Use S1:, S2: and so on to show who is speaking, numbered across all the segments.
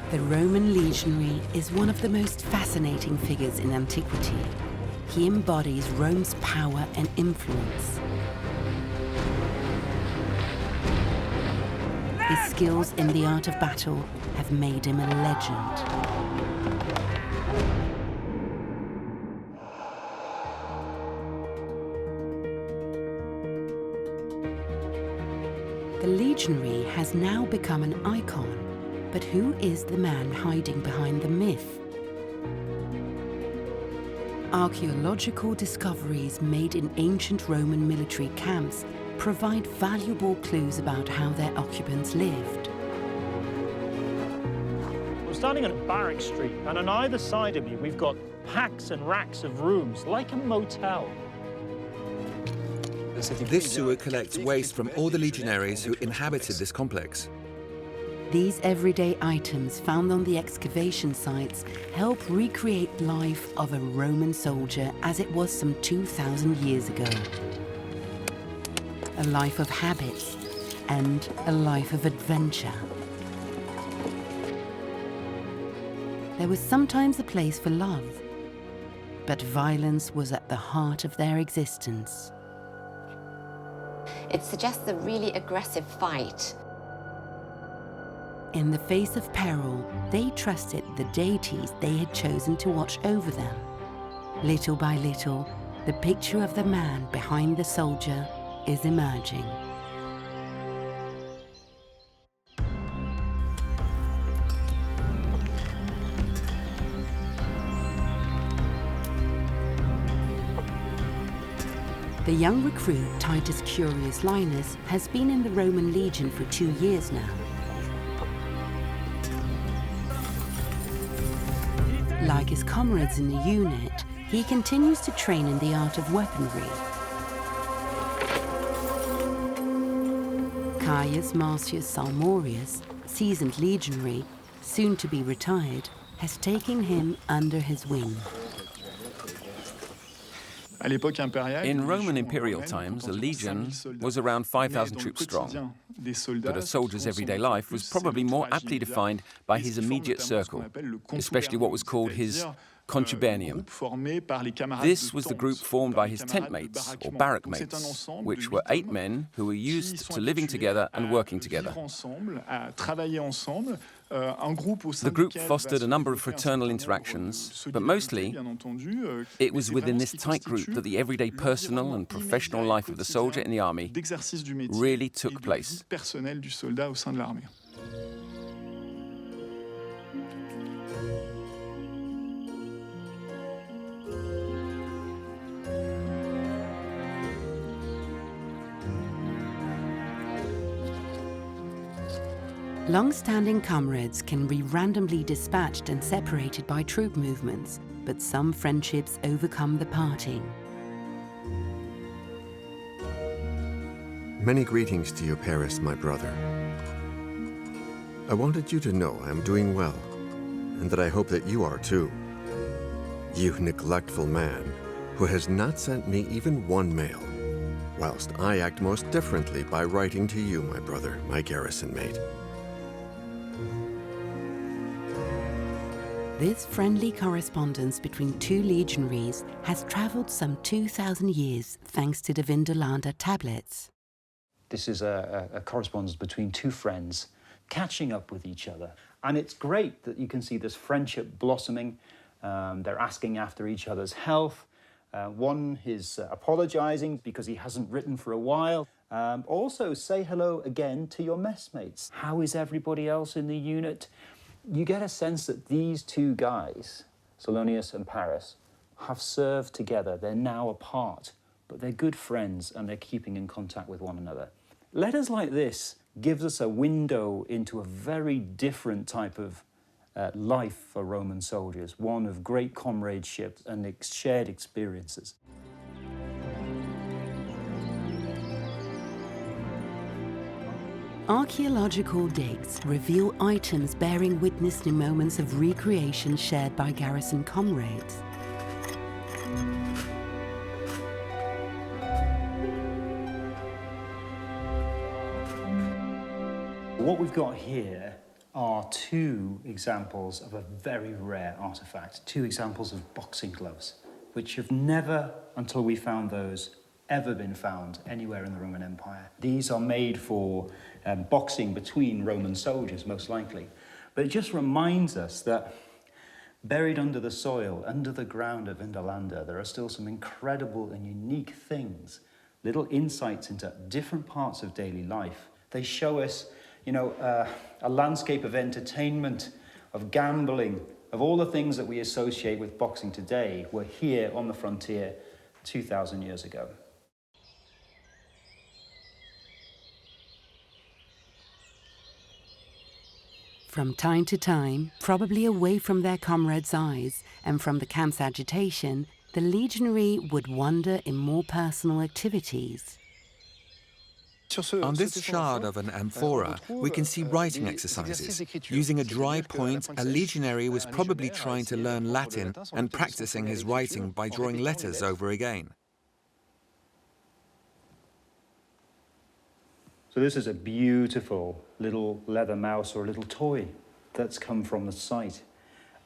S1: The Roman legionary is one of the most fascinating figures in antiquity. He embodies Rome's power and influence. His skills in the art of battle have made him a legend. The legionary has now become an icon, but who is the man hiding behind the myth? Archaeological discoveries made in ancient Roman military camps provide valuable clues about how their occupants lived.
S2: We're standing on Barrack Street, and on either side of me, we've got packs and racks of rooms, like a motel.
S3: This sewer collects waste from all the legionaries who inhabited this complex.
S1: These everyday items found on the excavation sites help recreate the life of a Roman soldier as it was some 2,000 years ago. A life of habits and a life of adventure. There was sometimes a place for love, but violence was at the heart of their existence.
S4: It suggests a really aggressive fight.
S1: In the face of peril, they trusted the deities they had chosen to watch over them. Little by little, the picture of the man behind the soldier is emerging. The young recruit, Titus Curius Linus, has been in the Roman legion for 2 years now. Like his comrades in the unit, he continues to train in the art of weaponry. Caius Marcius Salmorius, seasoned legionary, soon to be retired, has taken him under his wing.
S5: In Roman imperial times, a legion was around 5,000 troops strong, but a soldier's everyday life was probably more aptly defined by his immediate circle, especially what was called his contubernium. This was the group formed by his tent mates, or barrack mates, which were 8 men who were used to living together and working together. The group fostered a number of fraternal interactions, but mostly it was within this tight group that the everyday personal and professional life of the soldier in the army really took place.
S1: Long-standing comrades can be randomly dispatched and separated by troop movements, but some friendships overcome the parting.
S6: Many greetings to you, Paris, my brother. I wanted you to know I am doing well, and that I hope that you are too. You neglectful man, who has not sent me even one mail, whilst I act most differently by writing to you, my brother, my garrison mate.
S1: This friendly correspondence between 2 legionaries has traveled some 2,000 years thanks to the Vindolanda tablets.
S7: This is a correspondence between 2 friends catching up with each other. And it's great that you can see this friendship blossoming. They're asking after each other's health. One is apologizing because he hasn't written for a while. Also, say hello again to your messmates. How is everybody else in the unit? You get a sense that these 2 guys, Salonius and Paris, have served together. They're now apart, but they're good friends and they're keeping in contact with one another. Letters like this gives us a window into a very different type of life for Roman soldiers, one of great comradeship and shared experiences.
S1: Archaeological digs reveal items bearing witness to moments of recreation shared by garrison comrades.
S7: What we've got here are two examples of a very rare artifact, two examples of boxing gloves, which have never, until we found those, ever been found anywhere in the Roman Empire. These are made for boxing between Roman soldiers, most likely. But it just reminds us that buried under the soil, under the ground of Vindolanda, there are still some incredible and unique things, little insights into different parts of daily life. They show us, you know, a landscape of entertainment, of gambling, of all the things that we associate with boxing today were here on the frontier 2,000 years ago.
S1: From time to time, probably away from their comrades' eyes and from the camp's agitation, the legionary would wander in more personal activities.
S3: On this shard of an amphora, we can see writing exercises. Using a dry point, a legionary was probably trying to learn Latin and practicing his writing by drawing letters over again.
S7: So this is a beautiful little leather mouse or a little toy that's come from the site.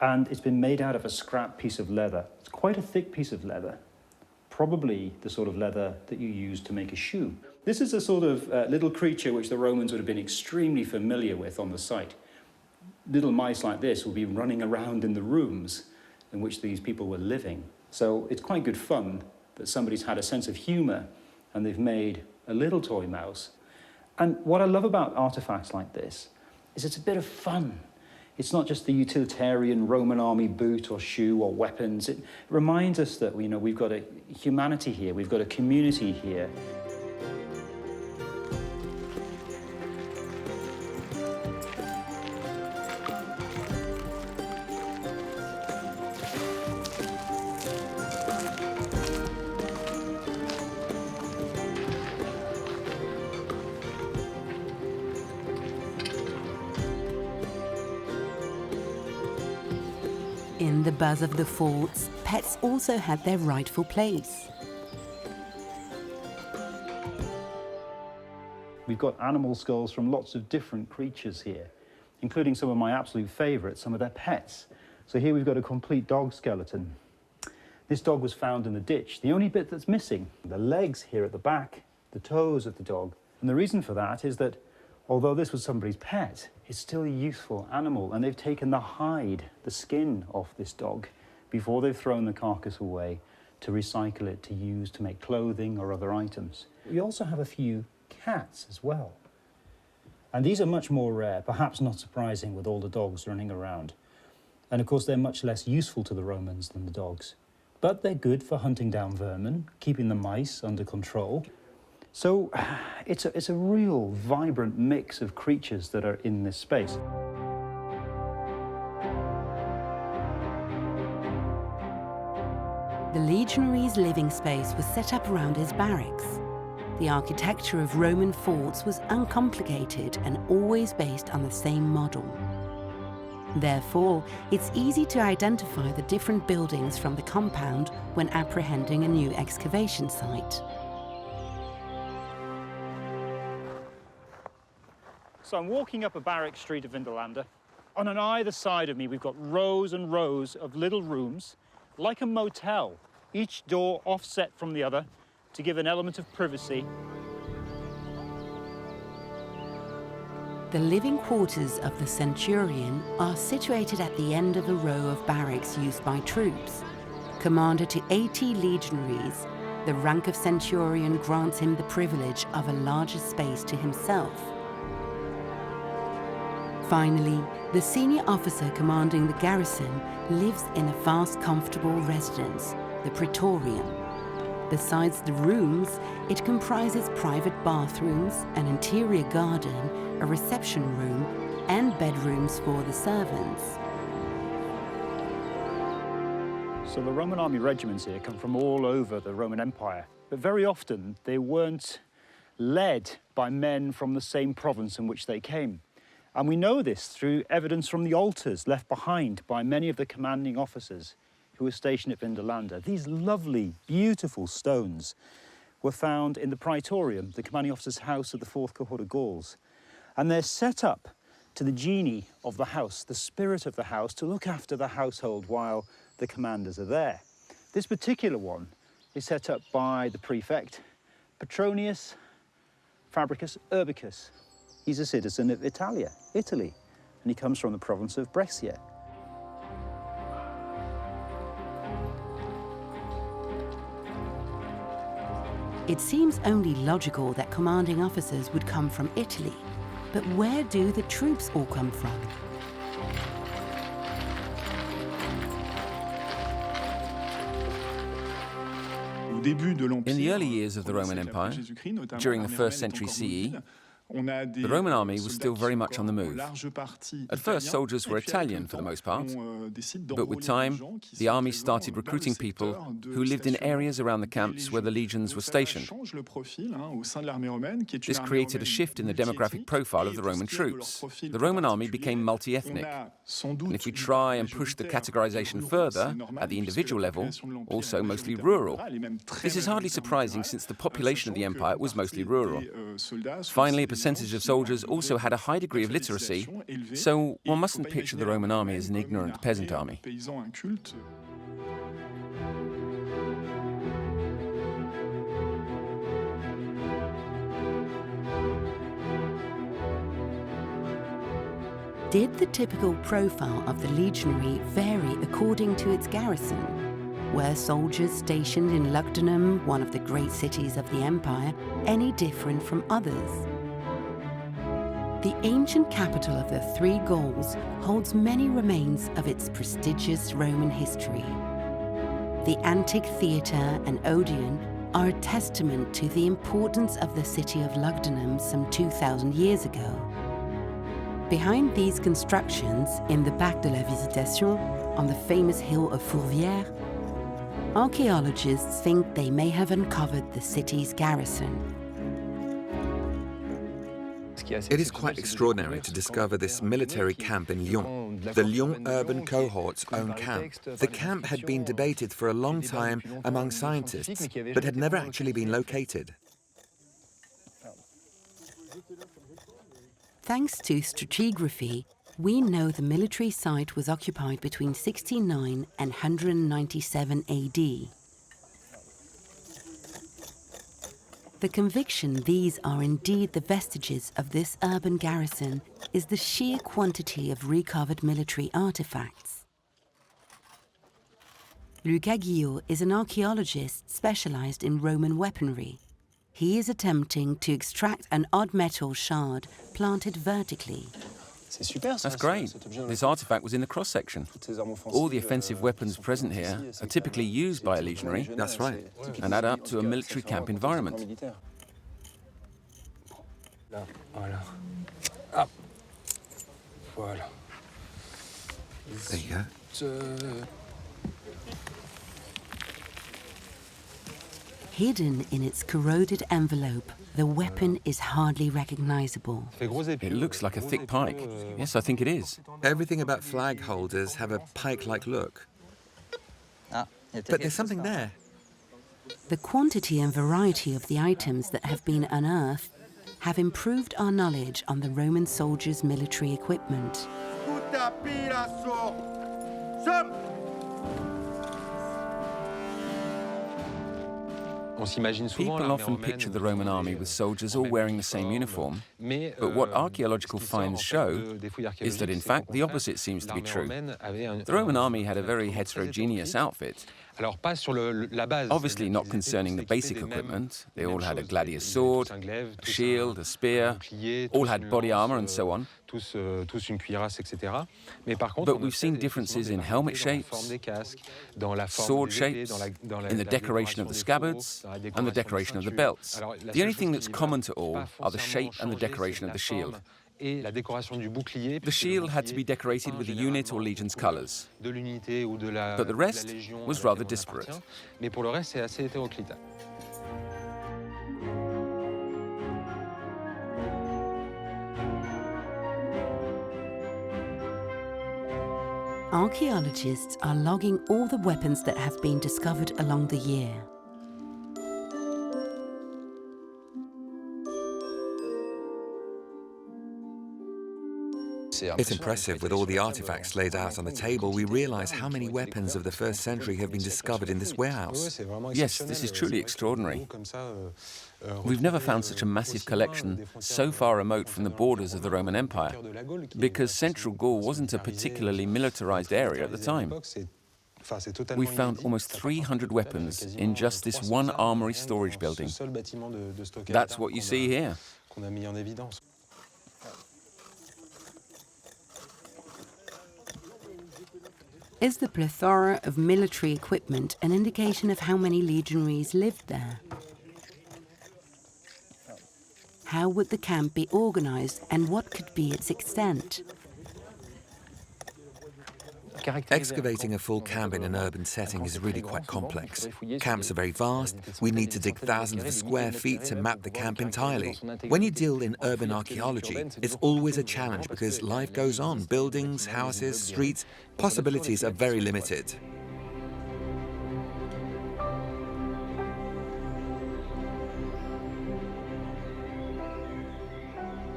S7: And it's been made out of a scrap piece of leather. It's quite a thick piece of leather, probably the sort of leather that you use to make a shoe. This is a sort of little creature which the Romans would have been extremely familiar with on the site. Little mice like this will be running around in the rooms in which these people were living. So it's quite good fun that somebody's had a sense of humour and they've made a little toy mouse. And what I love about artifacts like this is it's a bit of fun. It's not just the utilitarian Roman army boot or shoe or weapons. It reminds us that we've got a humanity here, we've got a community here.
S1: In the buzz of the forts, pets also had their rightful place.
S7: We've got animal skulls from lots of different creatures here, including some of my absolute favourites, some of their pets. So here we've got a complete dog skeleton. This dog was found in the ditch. The only bit that's missing, the legs here at the back, the toes of the dog. And the reason for that is that although this was somebody's pet, it's still a useful animal, and they've taken the hide, the skin off this dog before they've thrown the carcass away to recycle it to use to make clothing or other items. We also have a few cats as well. And these are much more rare, perhaps not surprising with all the dogs running around. And of course, they're much less useful to the Romans than the dogs. But they're good for hunting down vermin, keeping the mice under control. So it's a real vibrant mix of creatures that are in this space.
S1: The legionary's living space was set up around his barracks. The architecture of Roman forts was uncomplicated and always based on the same model. Therefore, it's easy to identify the different buildings from the compound when apprehending a new excavation site.
S2: So I'm walking up a barrack street of Vindolanda. On either side of me, we've got rows and rows of little rooms, like a motel, each door offset from the other to give an element of privacy.
S1: The living quarters of the centurion are situated at the end of a row of barracks used by troops. Commander to 80 legionaries, the rank of centurion grants him the privilege of a larger space to himself. Finally, the senior officer commanding the garrison lives in a vast, comfortable residence, the Praetorium. Besides the rooms, it comprises private bathrooms, an interior garden, a reception room, and bedrooms for the servants.
S7: So the Roman army regiments here come from all over the Roman Empire, but very often they weren't led by men from the same province in which they came. And we know this through evidence from the altars left behind by many of the commanding officers who were stationed at Vindolanda. These lovely, beautiful stones were found in the Praetorium, the commanding officer's house of the 4th cohort of Gauls. And they're set up
S2: to the genie of the house, the spirit of the house, to look after the household while the commanders are there. This particular one is set up by the prefect, Petronius Fabricius Urbicus. He's a citizen of Italy, and he comes from the province of Brescia.
S1: It seems only logical that commanding officers would come from Italy, but where do the troops all come from?
S5: In the early years of the Roman Empire, during the 1st century CE, the Roman army was still very much on the move. At first, soldiers were Italian for the most part, but with time, the army started recruiting people who lived in areas around the camps where the legions were stationed. This created a shift in the demographic profile of the Roman troops. The Roman army became multi-ethnic, and if we try and push the categorization further, at the individual level, also mostly rural. This is hardly surprising since the population of the empire was mostly rural. Finally, a percentage of soldiers also had a high degree of literacy, so one mustn't picture the Roman army as an ignorant peasant army.
S1: Did the typical profile of the legionary vary according to its garrison? Were soldiers stationed in Lugdunum, one of the great cities of the empire, any different from others? The ancient capital of the Three Gauls holds many remains of its prestigious Roman history. The antique theatre and Odeon are a testament to the importance of the city of Lugdunum some 2,000 years ago. Behind these constructions, in the Bac de la Visitation, on the famous hill of Fourvière, archaeologists think they may have uncovered the city's garrison.
S3: It is quite extraordinary to discover this military camp in Lyon, the Lyon urban cohort's own camp. The camp had been debated for a long time among scientists, but had never actually been located.
S1: Thanks to stratigraphy, we know the military site was occupied between 69 and 197 AD. The conviction these are indeed the vestiges of this urban garrison is the sheer quantity of recovered military artifacts. Luc Aguillot is an archaeologist specialized in Roman weaponry. He is attempting to extract an odd metal shard planted vertically.
S5: That's great. This artifact was in the cross-section. All the offensive weapons present here are typically used by a legionary.
S3: That's right.
S5: And add up to a military camp environment.
S3: There you go.
S1: Hidden in its corroded envelope, the weapon is hardly recognizable.
S5: It looks like a thick pike. Yes, I think it is.
S3: Everything about flag holders have a pike-like look. But there's something there.
S1: The quantity and variety of the items that have been unearthed have improved our knowledge on the Roman soldiers' military equipment.
S5: People often picture the Roman army with soldiers all wearing the same uniform, but what archaeological finds show is that in fact the opposite seems to be true. The Roman army had a very heterogeneous outfit. Obviously not concerning the basic equipment. They all had a gladius sword, a shield, a spear, all had body armor and so on. But we've seen differences in helmet shapes, sword shapes, in the decoration of the scabbards, and the decoration of the belts. The only thing that's common to all are the shape and the decoration of the shield. The shield had to be decorated with the unit or legion's colours, but the rest was rather disparate.
S1: Archaeologists are logging all the weapons that have been discovered along the year.
S3: It's impressive. With all the artifacts laid out on the table, we realize how many weapons of the 1st century have been discovered in this warehouse.
S5: Yes, this is truly extraordinary. We've never found such a massive collection so far remote from the borders of the Roman Empire, because central Gaul wasn't a particularly militarized area at the time. We found almost 300 weapons in just this one armory storage building. That's what you see here.
S1: Is the plethora of military equipment an indication of how many legionaries lived there? How would the camp be organized, and what could be its extent?
S3: Excavating a full camp in an urban setting is really quite complex. Camps are very vast. We need to dig thousands of square feet to map the camp entirely. When you deal in urban archaeology, it's always a challenge because life goes on. Buildings, houses, streets, possibilities are very limited.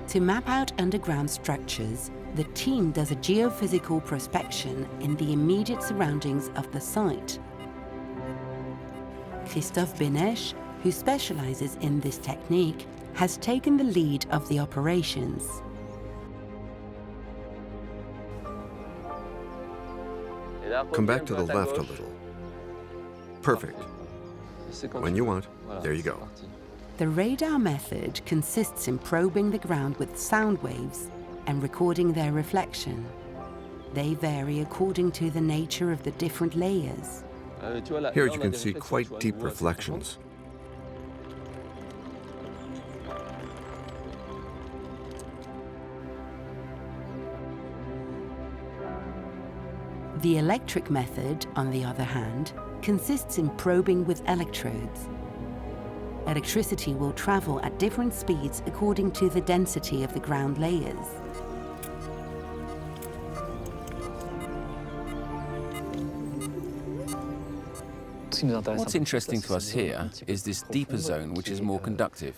S1: To map out underground structures, the team does a geophysical prospection in the immediate surroundings of the site. Christophe Benesch, who specializes in this technique, has taken the lead of the operations.
S6: Come back to the left a little. Perfect. When you want, there you go.
S1: The radar method consists in probing the ground with sound waves and recording their reflection. They vary according to the nature of the different layers.
S6: Here you can see quite deep reflections.
S1: The electric method, on the other hand, consists in probing with electrodes. Electricity will travel at different speeds according to the density of the ground layers.
S5: What's interesting to us here is this deeper zone, which is more conductive.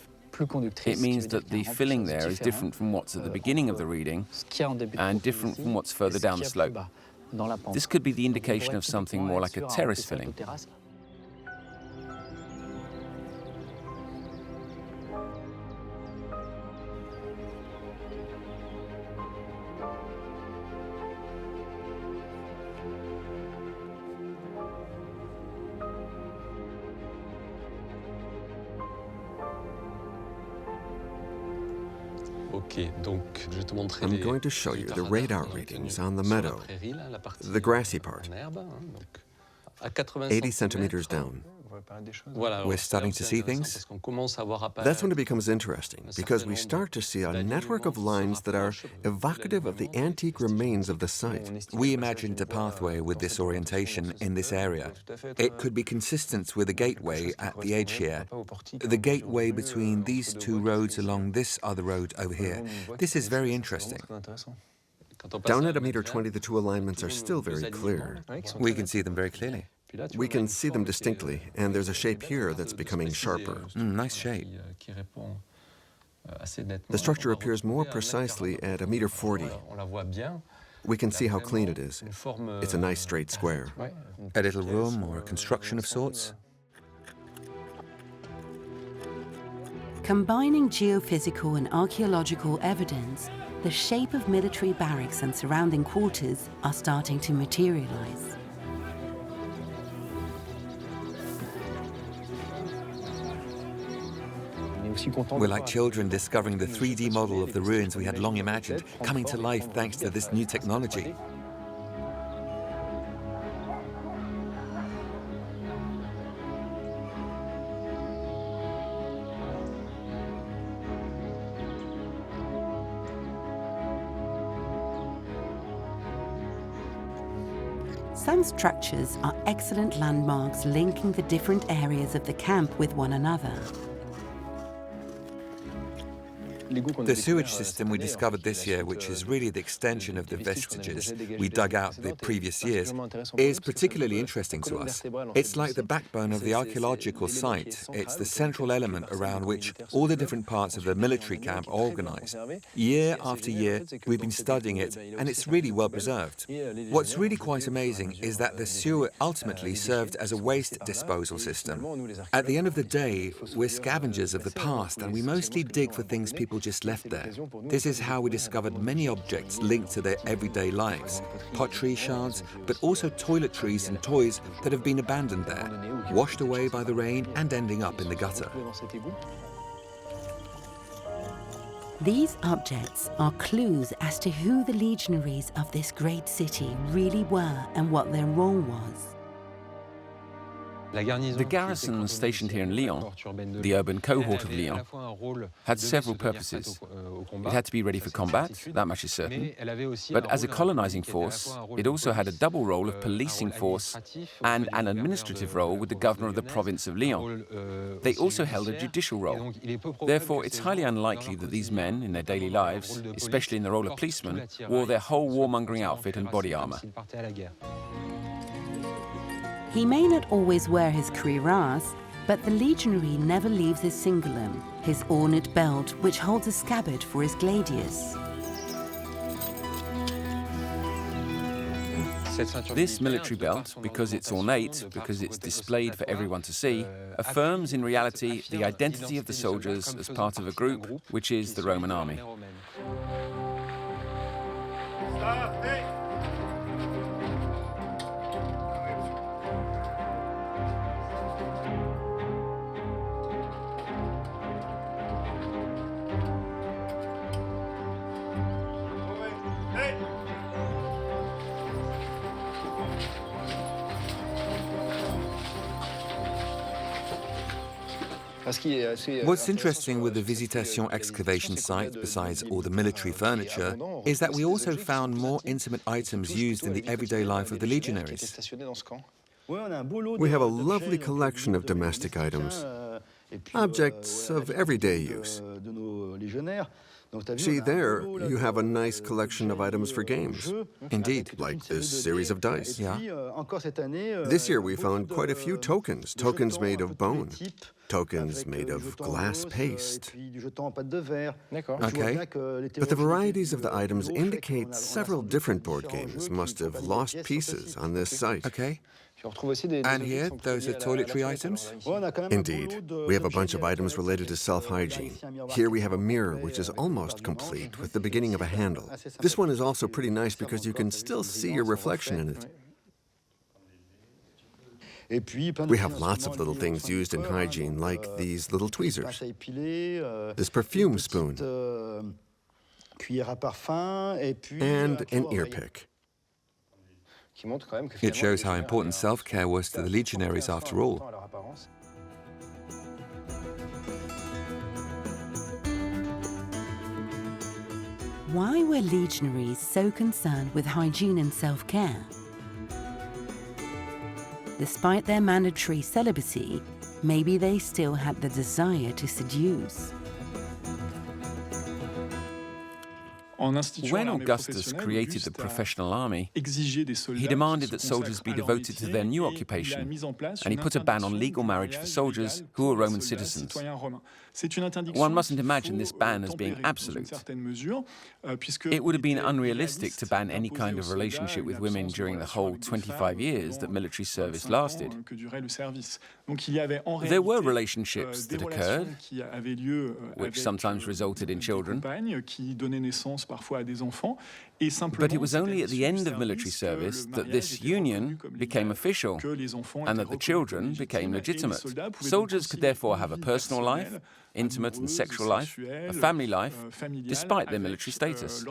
S5: It means that the filling there is different from what's at the beginning of the reading and different from what's further down the slope. This could be the indication of something more like a terrace filling.
S6: I'm going to show you the radar readings on the meadow, the grassy part, 80 centimeters down.
S3: We're starting to see things.
S6: That's when it becomes interesting, because we start to see a network of lines that are evocative of the antique remains of the site.
S3: We imagined a pathway with this orientation in this area. It could be consistent with the gateway at the edge here, the gateway between these two roads along this other road over here. This is very interesting.
S6: Down at 1.20 meters, the two alignments are still very clear.
S3: We can see them very clearly.
S6: We can see them distinctly, and there's a shape here that's becoming sharper.
S3: Nice shape.
S6: The structure appears more precisely at 1.40 meters. We can see how clean it is. It's a nice straight square.
S3: A little room or a construction of sorts.
S1: Combining geophysical and archaeological evidence, the shape of military barracks and surrounding quarters are starting to materialize.
S3: We're like children discovering the 3D model of the ruins we had long imagined, coming to life thanks to this new technology.
S1: Some structures are excellent landmarks linking the different areas of the camp with one another.
S3: The sewage system we discovered this year, which is really the extension of the vestiges we dug out the previous years, is particularly interesting to us. It's like the backbone of the archaeological site. It's the central element around which all the different parts of the military camp are organized. Year after year, we've been studying it, and it's really well preserved. What's really quite amazing is that the sewer ultimately served as a waste disposal system. At the end of the day, we're scavengers of the past, and we mostly dig for things people just left there. This is how we discovered many objects linked to their everyday lives. Pottery shards, but also toiletries and toys that have been abandoned there, washed away by the rain and ending up in the gutter.
S1: These objects are clues as to who the legionaries of this great city really were and what their role was.
S5: The garrison stationed here in Lyon, the urban cohort of Lyon, had several purposes. It had to be ready for combat, that much is certain, but as a colonizing force, it also had a double role of policing force and an administrative role with the governor of the province of Lyon. They also held a judicial role. Therefore, it's highly unlikely that these men, in their daily lives, especially in the role of policemen, wore their whole warmongering outfit and body armor.
S1: He may not always wear his cuirass, but the legionary never leaves his cingulum, his ornate belt which holds a scabbard for his gladius.
S5: This military belt, because it's ornate, because it's displayed for everyone to see, affirms in reality the identity of the soldiers as part of a group, which is the Roman army.
S3: What's interesting with the Visitation excavation site, besides all the military furniture, is that we also found more intimate items used in the everyday life of the legionaries.
S6: We have a lovely collection of domestic items, objects of everyday use. See, there you have a nice collection of items for games.
S3: Indeed.
S6: Like this series of dice.
S3: Yeah.
S6: This year we found quite a few tokens made of bone, tokens made of glass paste.
S3: Okay.
S6: But the varieties of the items indicate several different board games must have lost pieces on this site.
S3: Okay. And here, those are toiletry items?
S6: Indeed. We have a bunch of items related to self-hygiene. Here we have a mirror which is almost complete with the beginning of a handle. This one is also pretty nice because you can still see your reflection in it. We have lots of little things used in hygiene, like these little tweezers, this perfume spoon, and an ear pick.
S3: It shows how important self-care was to the legionaries after all.
S1: Why were legionaries so concerned with hygiene and self-care? Despite their mandatory celibacy, maybe they still had the desire to seduce.
S5: When Augustus created the professional army, he demanded that soldiers be devoted to their new occupation, and he put a ban on legal marriage for soldiers who were Roman citizens. One mustn't imagine this ban as being absolute. It would have been unrealistic to ban any kind of relationship with women during the whole 25 years that military service lasted. There were relationships that occurred, which sometimes resulted in children, but it was only at the end of military service that this union became official and that the children became legitimate. Soldiers could therefore have a personal life, intimate and sexual life, a family life, despite their military status.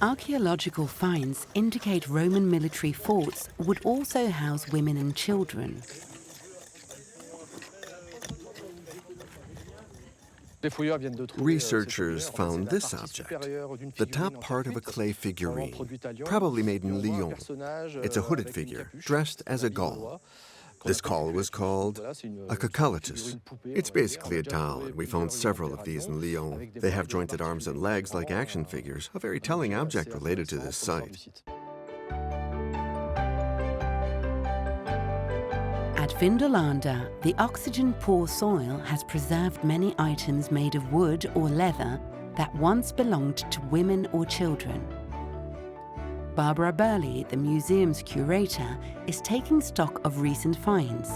S1: Archaeological finds indicate Roman military forts would also house women and children.
S6: Researchers found this object, the top part of a clay figurine, probably made in Lyon. It's a hooded figure, dressed as a Gaul. This call was called a cacalitus. It's basically a doll, and we found several of these in Lyon. They have jointed arms and legs like action figures, a very telling object related to this site.
S1: At Vindolanda, the oxygen-poor soil has preserved many items made of wood or leather that once belonged to women or children. Barbara Burley, the museum's curator, is taking stock of recent finds.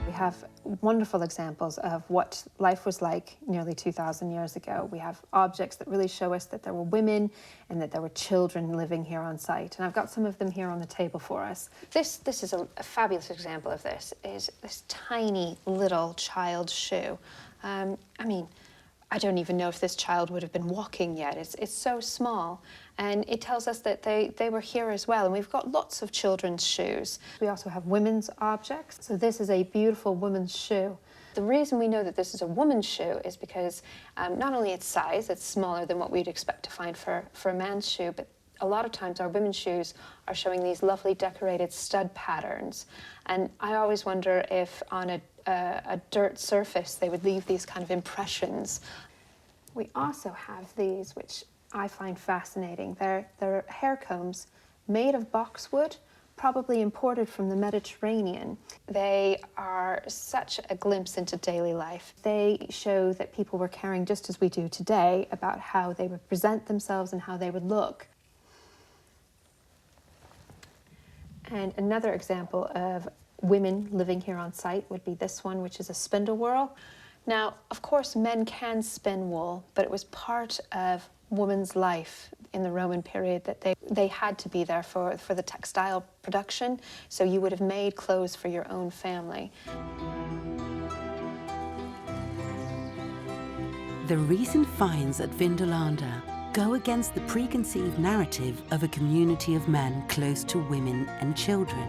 S8: We have wonderful examples of what life was like nearly 2,000 years ago. We have objects that really show us that there were women and that there were children living here on site. And I've got some of them here on the table for us. This is a fabulous example of this, is this tiny little child's shoe. I don't even know if this child would have been walking yet. It's so small. And it tells us that they were here as well. And we've got lots of children's shoes. We also have women's objects. So this is a beautiful woman's shoe. The reason we know that this is a woman's shoe is because not only its size, it's smaller than what we'd expect to find for a man's shoe, but a lot of times our women's shoes are showing these lovely decorated stud patterns. And I always wonder if on a dirt surface they would leave these kind of impressions. We also have these, which I find fascinating. They're hair combs made of boxwood, probably imported from the Mediterranean. They are such a glimpse into daily life. They show that people were caring just as we do today about how they would present themselves and how they would look. And another example of women living here on site would be this one, which is a spindle whorl. Now, of course, men can spin wool, but it was part of women's life in the Roman period that they had to be there for the textile production, so you would have made clothes for your own family.
S1: The recent finds at Vindolanda go against the preconceived narrative of a community of men close to women and children.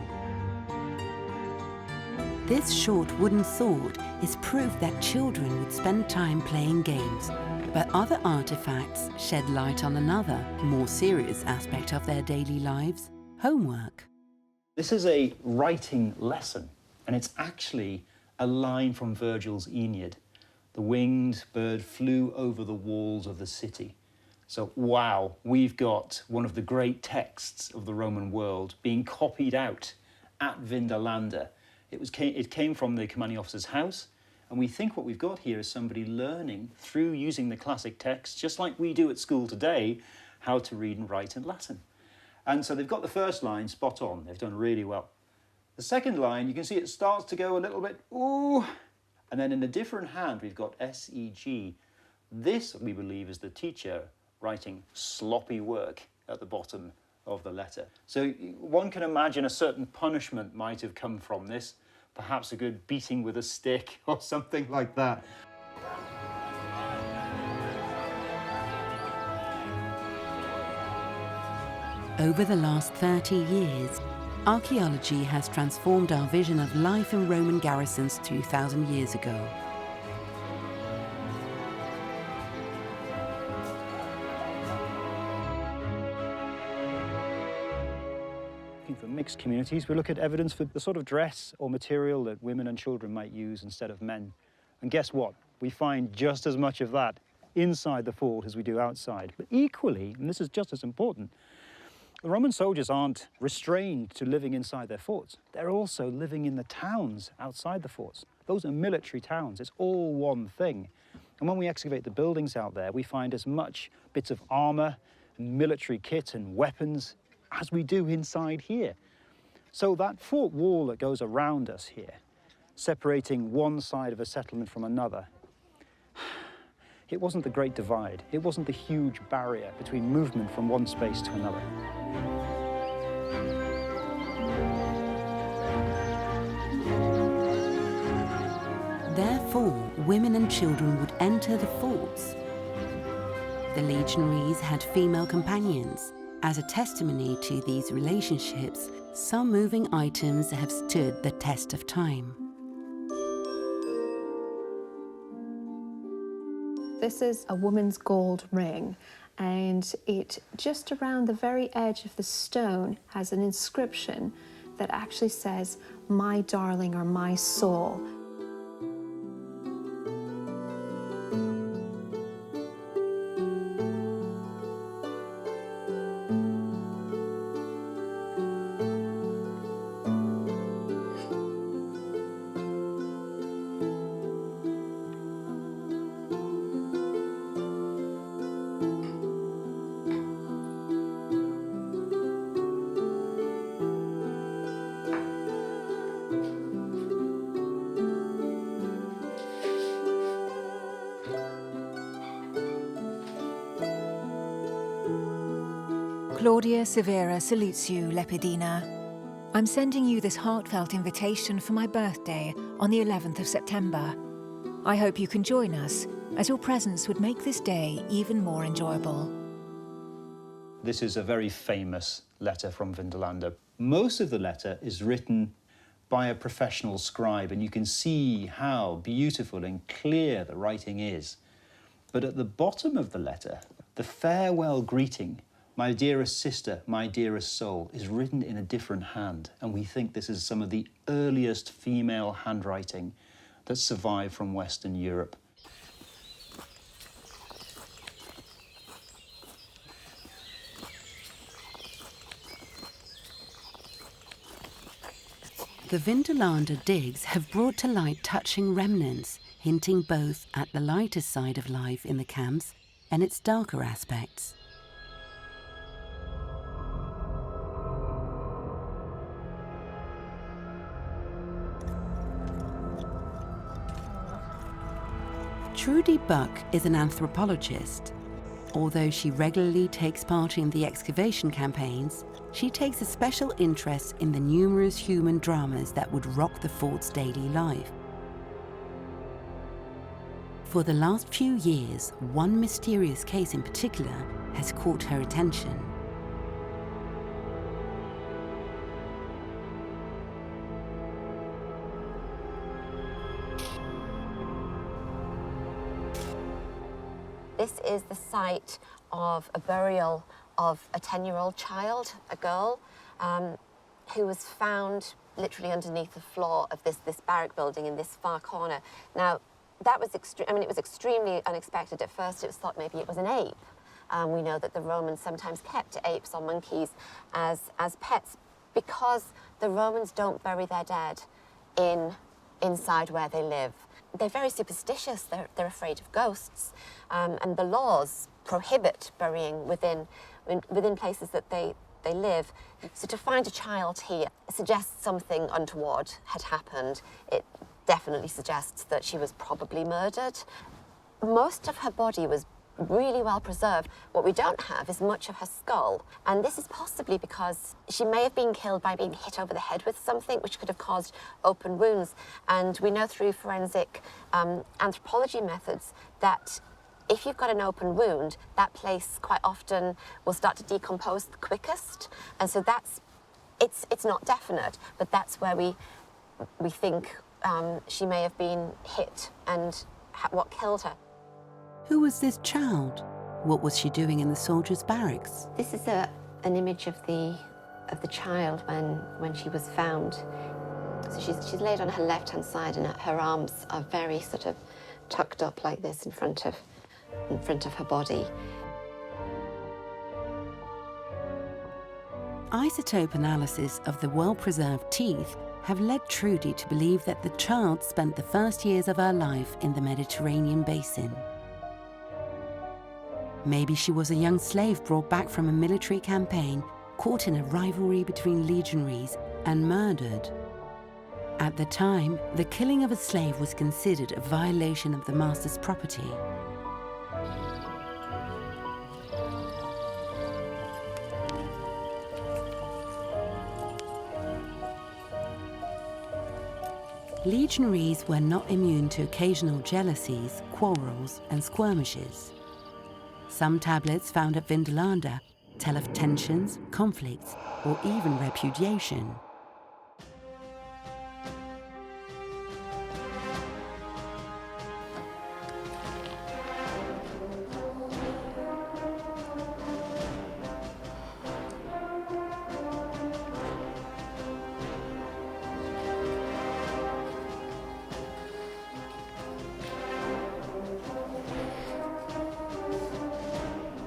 S1: This short wooden sword is proof that children would spend time playing games, but other artifacts shed light on another, more serious aspect of their daily lives: homework.
S7: This is a writing lesson, and it's actually a line from Virgil's Aeneid. The winged bird flew over the walls of the city. So, wow, we've got one of the great texts of the Roman world being copied out at Vindolanda. It came from the commanding officer's house, and we think what we've got here is somebody learning through using the classic text, just like we do at school today, how to read and write in Latin. And so they've got the first line spot on. They've done really well. The second line, you can see it starts to go a little bit, ooh, and then in a different hand, we've got S-E-G. This, we believe, is the teacher writing sloppy work at the bottom of the letter. So one can imagine a certain punishment might have come from this, perhaps a good beating with a stick or something like that.
S1: Over the last 30 years, archaeology has transformed our vision of life in Roman garrisons 2,000 years ago.
S2: For mixed communities, we look at evidence for the sort of dress or material that women and children might use instead of men. And guess what? We find just as much of that inside the fort as we do outside. But equally, and this is just as important, the Roman soldiers aren't restrained to living inside their forts. They're also living in the towns outside the forts. Those are military towns. It's all one thing. And when we excavate the buildings out there, we find as much bits of armor and military kit and weapons as we do inside here. So that fort wall that goes around us here, separating one side of a settlement from another, it wasn't the Great Divide. It wasn't the huge barrier between movement from one space to another.
S1: Therefore, women and children would enter the forts. The legionaries had female companions. As a testimony to these relationships, some moving items have stood the test of time.
S8: This is a woman's gold ring, and it just around the very edge of the stone has an inscription that actually says, my darling or my soul.
S9: Claudia Severa salutes you, Lepidina. I'm sending you this heartfelt invitation for my birthday on the 11th of September. I hope you can join us, as your presence would make this day even more enjoyable.
S7: This is a very famous letter from Vindolanda. Most of the letter is written by a professional scribe, and you can see how beautiful and clear the writing is. But at the bottom of the letter, the farewell greeting, "My dearest sister, my dearest soul," is written in a different hand, and we think this is some of the earliest female handwriting that survived from Western Europe.
S1: The Vindolanda digs have brought to light touching remnants, hinting both at the lighter side of life in the camps and its darker aspects. Trudy Buck is an anthropologist. Although she regularly takes part in the excavation campaigns, she takes a special interest in the numerous human dramas that would rock the fort's daily life. For the last few years, one mysterious case in particular has caught her attention.
S4: This is the site of a burial of a 10-year-old child, a girl, who was found literally underneath the floor of this barrack building in this far corner. Now, that was it was extremely unexpected. At first, it was thought maybe it was an ape. We know that the Romans sometimes kept apes or monkeys as pets because the Romans don't bury their dead inside where they live. They're very superstitious. They're afraid of ghosts, and the laws prohibit burying within places that they live. So to find a child here suggests something untoward had happened. It definitely suggests that she was probably murdered. Most of her body was really well preserved. What we don't have is much of her skull, and this is possibly because she may have been killed by being hit over the head with something, which could have caused open wounds. And we know through forensic anthropology methods that if you've got an open wound, that place quite often will start to decompose the quickest. And so it's not definite, but that's where we think she may have been hit and what killed her.
S1: Who was this child? What was she doing in the soldiers' barracks?
S4: This is an image of the child when she was found. So she's laid on her left-hand side, and her arms are very sort of tucked up like this in front of her body.
S1: Isotope analysis of the well-preserved teeth have led Trudy to believe that the child spent the first years of her life in the Mediterranean basin. Maybe she was a young slave brought back from a military campaign, caught in a rivalry between legionaries, and murdered. At the time, the killing of a slave was considered a violation of the master's property. Legionaries were not immune to occasional jealousies, quarrels, and skirmishes. Some tablets found at Vindolanda tell of tensions, conflicts, or even repudiation.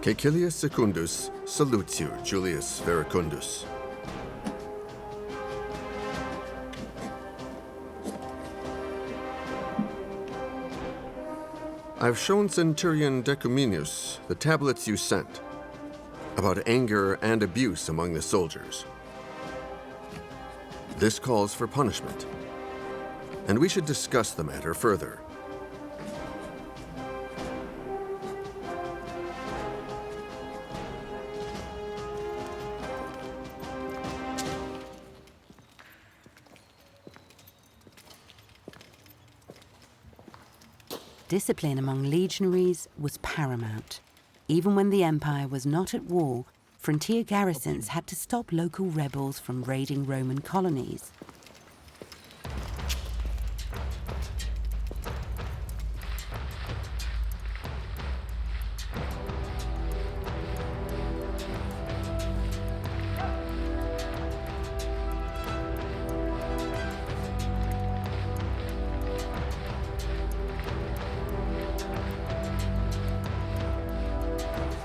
S6: Caecilius Secundus salutes you, Julius Veracundus. I've shown Centurion Decuminus the tablets you sent about anger and abuse among the soldiers. This calls for punishment, and we should discuss the matter further.
S1: Discipline among legionaries was paramount. Even when the empire was not at war, frontier garrisons had to stop local rebels from raiding Roman colonies.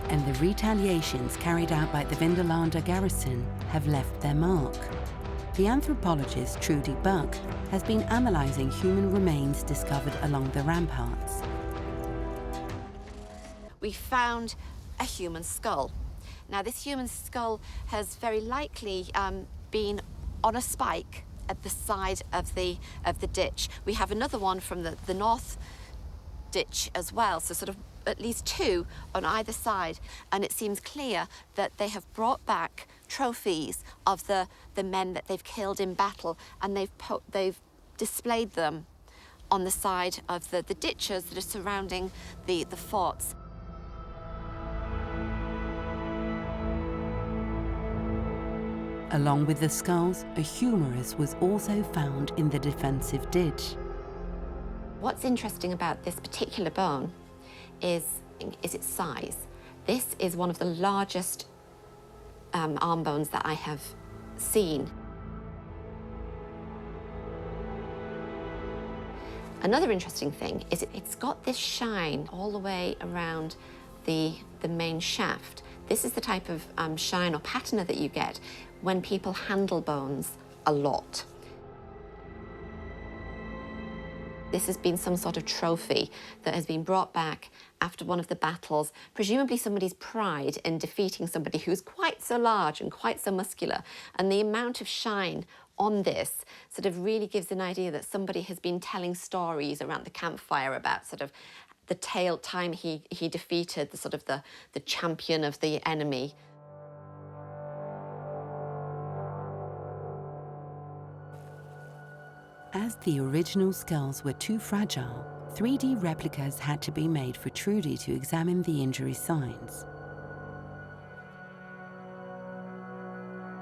S1: And the retaliations carried out by the Vindolanda garrison have left their mark. The anthropologist Trudy Buck has been analysing human remains discovered along the ramparts.
S4: We found a human skull. Now, this human skull has very likely been on a spike at the side of the ditch. We have another one from the north ditch as well, so sort of at least two on either side, and it seems clear that they have brought back trophies of the men that they've killed in battle, and they've displayed them on the side of the ditches that are surrounding the forts.
S1: Along with the skulls, a humerus was also found in the defensive ditch.
S4: What's interesting about this particular bone is its size. This is one of the largest arm bones that I have seen. Another interesting thing is it's got this shine all the way around the main shaft. This is the type of shine or patina that you get when people handle bones a lot. This has been some sort of trophy that has been brought back after one of the battles, presumably somebody's pride in defeating somebody who's quite so large and quite so muscular. And the amount of shine on this sort of really gives an idea that somebody has been telling stories around the campfire about sort of the time he defeated the champion of the enemy.
S1: As the original skulls were too fragile, 3D replicas had to be made for Trudy to examine the injury signs.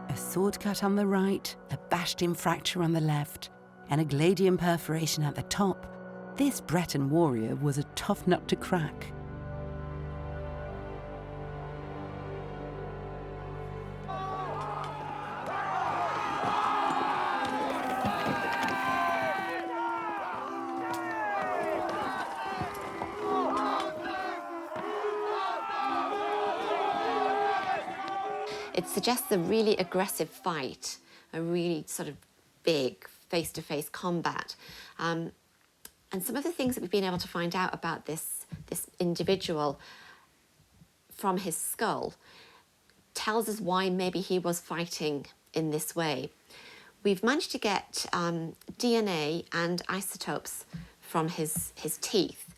S1: A sword cut on the right, a bashed-in fracture on the left, and a gladium perforation at the top, this Breton warrior was a tough nut to crack.
S4: It suggests a really aggressive fight, a really sort of big face-to-face combat. And some of the things that we've been able to find out about this individual from his skull tells us why maybe he was fighting in this way. We've managed to get DNA and isotopes from his teeth.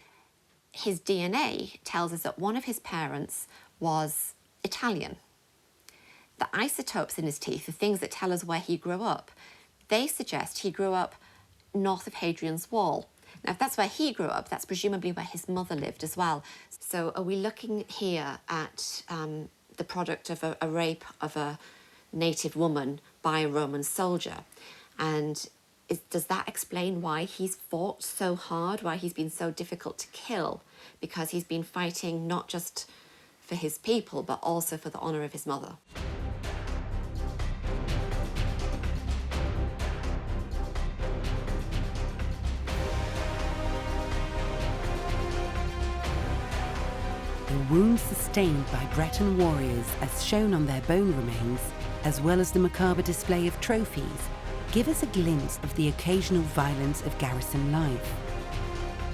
S4: His DNA tells us that one of his parents was Italian. The isotopes in his teeth, the things that tell us where he grew up, they suggest he grew up north of Hadrian's Wall. Now, if that's where he grew up, that's presumably where his mother lived as well. So are we looking here at the product of a rape of a native woman by a Roman soldier? And does that explain why he's fought so hard, why he's been so difficult to kill? Because he's been fighting not just for his people, but also for the honour of his mother.
S1: the wounds sustained by Breton warriors as shown on their bone remains, as well as the macabre display of trophies, give us a glimpse of the occasional violence of garrison life.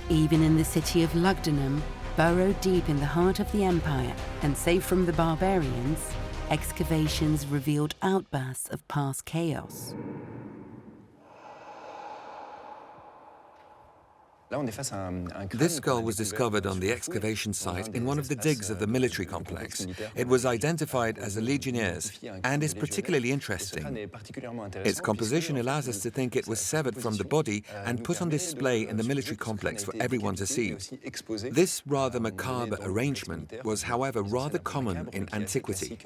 S1: Even in the city of Lugdunum, burrowed deep in the heart of the empire and safe from the barbarians, excavations revealed outbursts of past chaos.
S3: This skull was discovered on the excavation site in one of the digs of the military complex. It was identified as a legionnaire's and is particularly interesting. Its composition allows us to think it was severed from the body and put on display in the military complex for everyone to see. This rather macabre arrangement was, however, rather common in antiquity.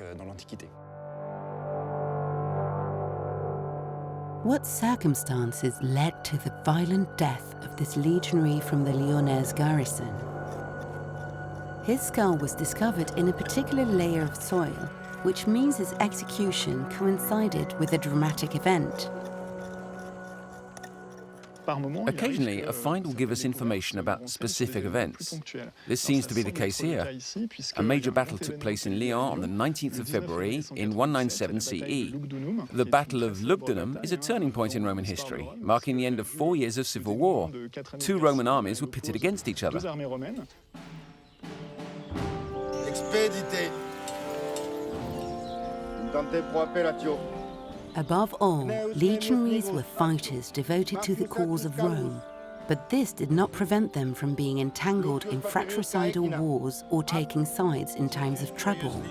S1: What circumstances led to the violent death of this legionary from the Lyonnaise garrison? His skull was discovered in a particular layer of soil, which means his execution coincided with a dramatic event.
S5: Occasionally, a find will give us information about specific events. This seems to be the case here. A major battle took place in Lyon on the 19th of February in 197 CE. The Battle of Lugdunum is a turning point in Roman history, marking the end of 4 years of civil war. Two Roman armies were pitted against each other.
S1: Above all, legionaries were fighters devoted to the cause of Rome, but this did not prevent them from being entangled in fratricidal wars or taking sides in times of trouble.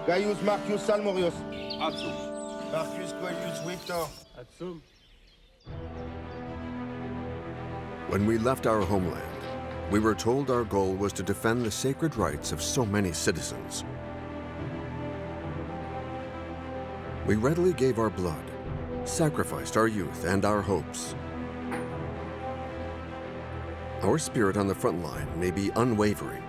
S10: Gaius Marcius Salmorius. Marcus Coelius Victor.
S6: When we left our homeland, we were told our goal was to defend the sacred rights of so many citizens. We readily gave our blood, sacrificed our youth and our hopes. Our spirit on the front line may be unwavering.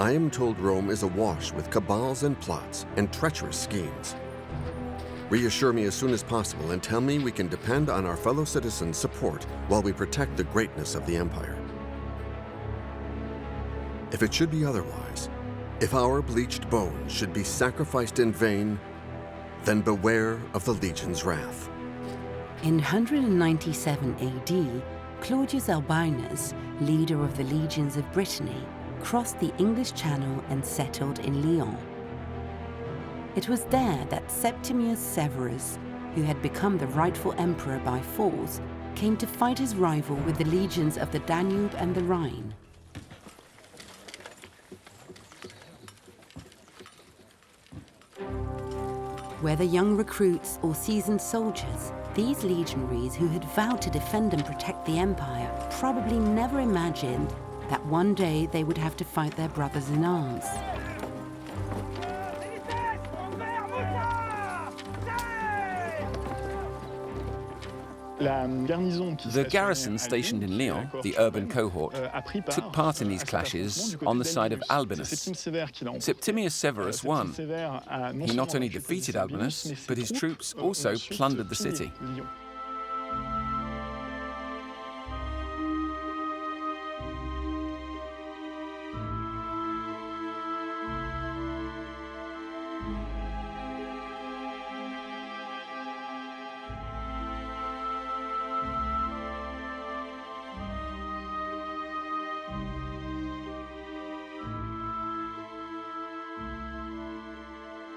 S6: I am told Rome is awash with cabals and plots and treacherous schemes. Reassure me as soon as possible and tell me we can depend on our fellow citizens' support while we protect the greatness of the empire. If it should be otherwise, if our bleached bones should be sacrificed in vain, then beware of the legion's wrath.
S1: In 197 AD, Claudius Albinus, leader of the legions of Brittany, crossed the English Channel and settled in Lyon. It was there that Septimius Severus, who had become the rightful emperor by force, came to fight his rival with the legions of the Danube and the Rhine. Whether young recruits or seasoned soldiers, these legionaries who had vowed to defend and protect the empire probably never imagined that one day they would have to fight their brothers in arms.
S5: The garrison stationed in Lyon, the urban cohort, took part in these clashes on the side of Albinus. Septimius Severus won. He not only defeated Albinus, but his troops also plundered the city.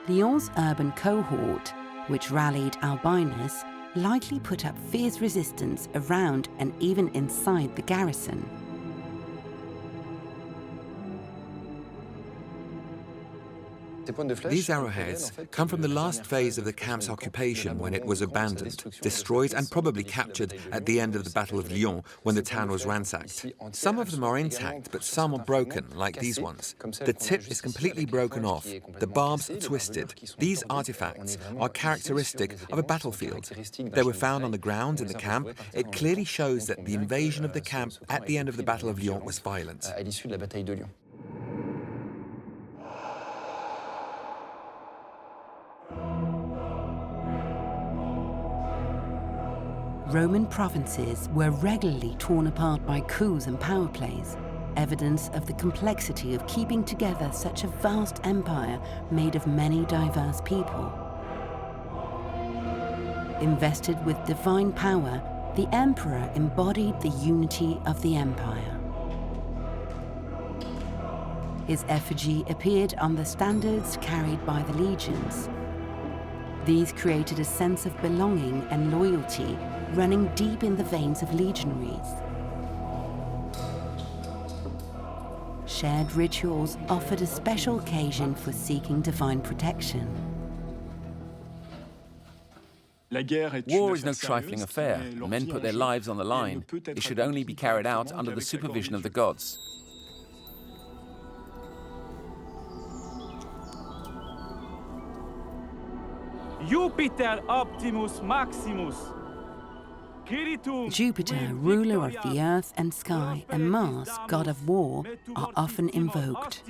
S1: Lyon's urban cohort, which rallied Albinus, likely put up fierce resistance around and even inside the garrison.
S3: These arrowheads come from the last phase of the camp's occupation when it was abandoned, destroyed and probably captured at the end of the Battle of Lyon when the town was ransacked. Some of them are intact, but some are broken, like these ones. The tip is completely broken off, the barbs are twisted. These artifacts are characteristic of a battlefield. They were found on the ground in the camp. It clearly shows that the invasion of the camp at the end of the Battle of Lyon was violent.
S1: Roman provinces were regularly torn apart by coups and power plays, evidence of the complexity of keeping together such a vast empire made of many diverse people. Invested with divine power, the emperor embodied the unity of the empire. His effigy appeared on the standards carried by the legions. These created a sense of belonging and loyalty running deep in the veins of legionaries. Shared rituals offered a special occasion for seeking divine protection.
S5: War is no trifling affair. Men put their lives on the line. It should only be carried out under the supervision of the gods.
S11: Jupiter Optimus Maximus.
S1: Jupiter, ruler of the earth and sky, and Mars, god of war, are often invoked.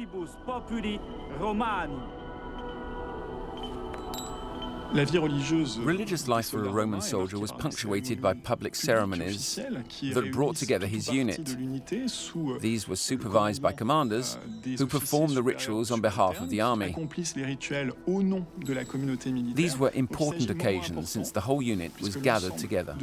S5: Religious life for a Roman soldier was punctuated by public ceremonies that brought together his unit. These were supervised by commanders who performed the rituals on behalf of the army. These were important occasions since the whole unit was gathered together.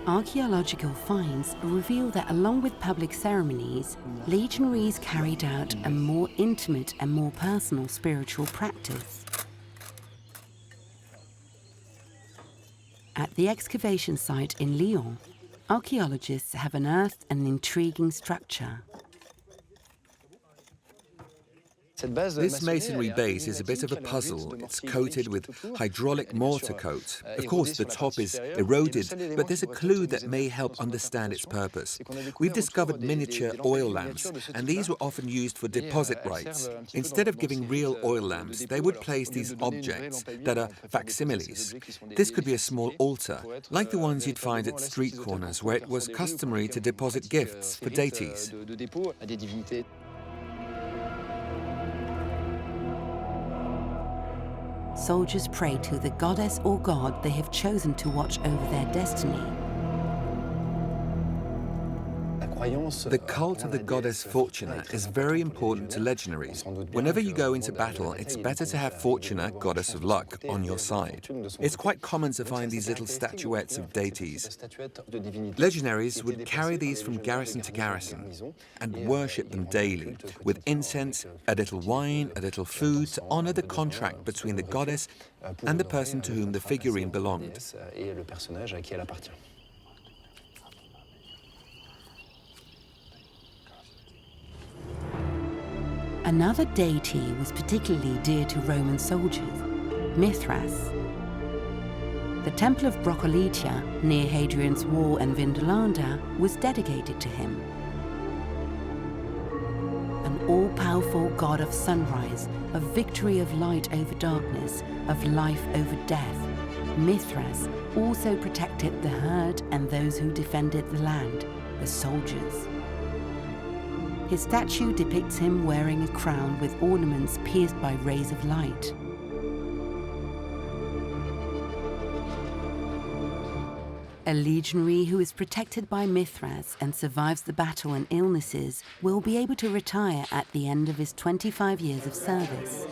S1: Archaeological finds reveal that along with public ceremonies, legionaries carried out a more intimate and more personal spiritual practice. At the excavation site in Lyon, archaeologists have unearthed an intriguing structure.
S3: This masonry base is a bit of a puzzle. It's coated with hydraulic mortar coat. Of course, the top is eroded, but there's a clue that may help understand its purpose. We've discovered miniature oil lamps, and these were often used for deposit rites. Instead of giving real oil lamps, they would place these objects that are facsimiles. This could be a small altar, like the ones you'd find at street corners, where it was customary to deposit gifts for deities.
S1: Soldiers pray to the goddess or god they have chosen to watch over their destiny.
S3: The cult of the goddess Fortuna is very important to legionaries. Whenever you go into battle, it's better to have Fortuna, goddess of luck, on your side. It's quite common to find these little statuettes of deities. Legionaries would carry these from garrison to garrison and worship them daily, with incense, a little wine, a little food, to honor the contract between the goddess and the person to whom the figurine belonged.
S1: Another deity was particularly dear to Roman soldiers, Mithras. The Temple of Broccolitia, near Hadrian's Wall and Vindolanda, was dedicated to him. An all-powerful god of sunrise, of victory of light over darkness, of life over death, Mithras also protected the herd and those who defended the land, the soldiers. His statue depicts him wearing a crown with ornaments pierced by rays of light. A legionary who is protected by Mithras and survives the battle and illnesses will be able to retire at the end of his 25 years of service.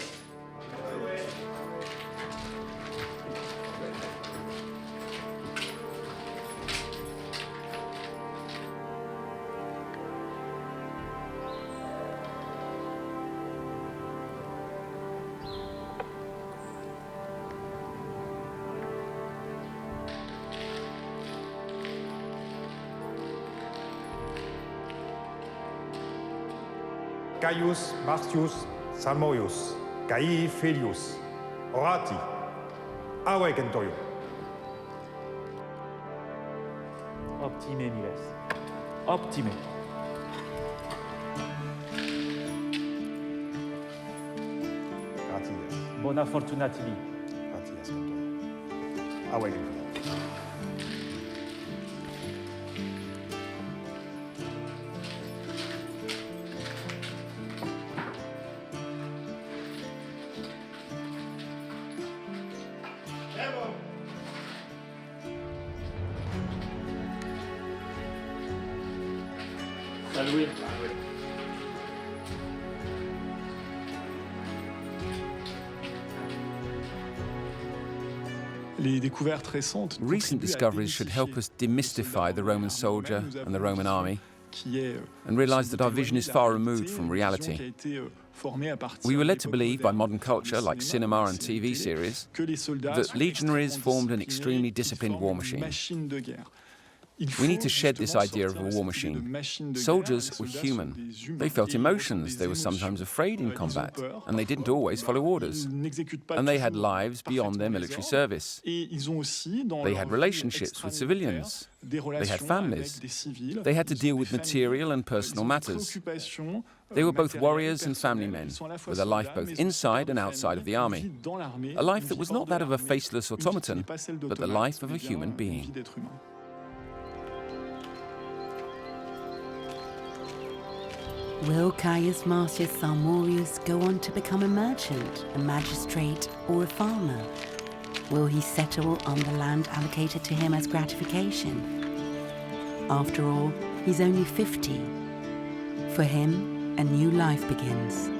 S12: Caius Martius Salmoius, Cai Felius, Orati, Awegentoyo.
S11: Optime, Miles. Optime.
S12: Gratias.
S11: Bona fortuna tibi.
S12: Gratias Cantoyo. Awegentoyo.
S5: Recent discoveries should help us demystify the Roman soldier and the Roman army and realize that our vision is far removed from reality. We were led to believe by modern culture, like cinema and TV series, that legionaries formed an extremely disciplined war machine. We need to shed this idea of a war machine. Soldiers were human. They felt emotions, they were sometimes afraid in combat, and they didn't always follow orders. And they had lives beyond their military service. They had relationships with civilians. They had families. They had to deal with material and personal matters. They were both warriors and family men, with a life both inside and outside of the army. A life that was not that of a faceless automaton, but the life of a human being.
S1: Will Caius Marcius Salmorius go on to become a merchant, a magistrate, or a farmer? Will he settle on the land allocated to him as gratification? After all, he's only 50. For him, a new life begins.